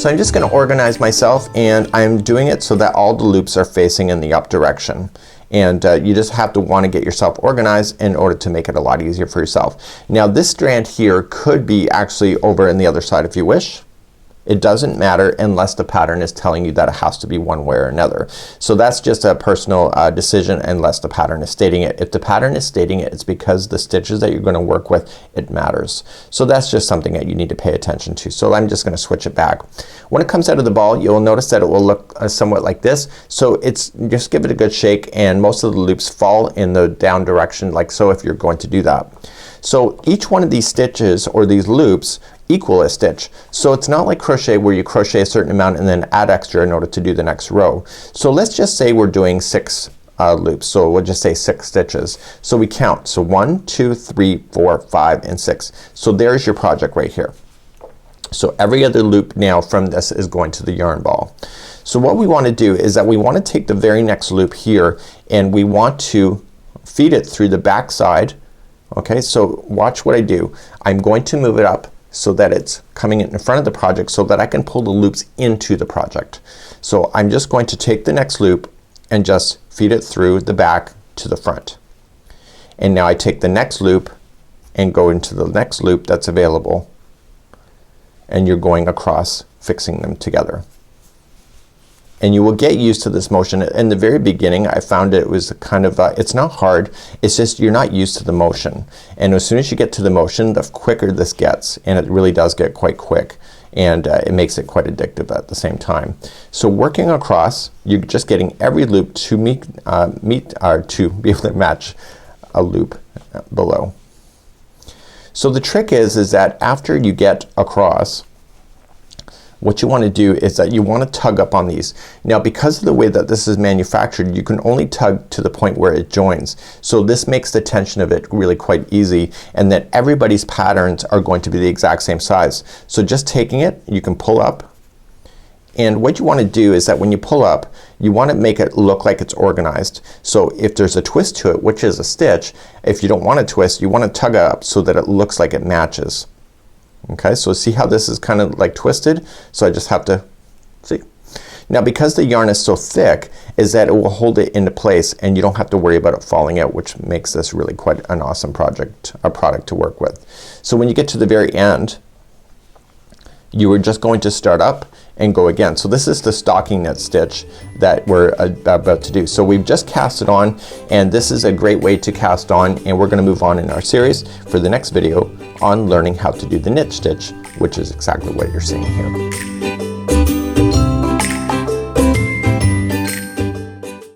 So I'm just going to organize myself, and I'm doing it so that all the loops are facing in the up direction. And you just have to want to get yourself organized in order to make it a lot easier for yourself. Now this strand here could be actually over in the other side if you wish. It doesn't matter unless the pattern is telling you that it has to be one way or another. So that's just a personal decision unless the pattern is stating it. If the pattern is stating it, it's because the stitches that you're going to work with, it matters. So that's just something that you need to pay attention to. So I'm just going to switch it back. When it comes out of the ball, you'll notice that it will look somewhat like this. So it's just give it a good shake, and most of the loops fall in the down direction like so if you're going to do that. So each one of these stitches or these loops equal a stitch. So it's not like crochet where you crochet a certain amount and then add extra in order to do the next row. So let's just say we're doing 6 loops. So we'll just say 6 stitches. So we count. So 1, 2, 3, 4, 5, and 6. So there's your project right here. So every other loop now from this is going to the yarn ball. So what we want to do is that we want to take the very next loop here, and we want to feed it through the back side. Okay, so watch what I do. I'm going to move it up so that it's coming in front of the project so that I can pull the loops into the project. So I'm just going to take the next loop and just feed it through the back to the front. And now I take the next loop and go into the next loop that's available, and you're going across fixing them together. And you will get used to this motion. In the very beginning I found it was kind of it's not hard, it's just you're not used to the motion. And as soon as you get to the motion, the quicker this gets, and it really does get quite quick, and it makes it quite addictive at the same time. So working across, you're just getting every loop to to be able to match a loop below. So the trick is that after you get across, what you want to do is that you want to tug up on these. Now because of the way that this is manufactured, you can only tug to the point where it joins. So this makes the tension of it really quite easy, and that everybody's patterns are going to be the exact same size. So just taking it, you can pull up, and what you want to do is that when you pull up, you want to make it look like it's organized. So if there's a twist to it, which is a stitch, if you don't want to twist, you want to tug up so that it looks like it matches. Okay, so see how this is kind of like twisted? So I just have to see. Now because the yarn is so thick, is that it will hold it into place, and you don't have to worry about it falling out, which makes this really quite an awesome product to work with. So when you get to the very end, you are just going to start up and go again. So this is the stocking knit stitch that we're about to do. So we've just cast it on, and this is a great way to cast on, and we're gonna move on in our series for the next video on learning how to do the knit stitch, which is exactly what you're seeing here.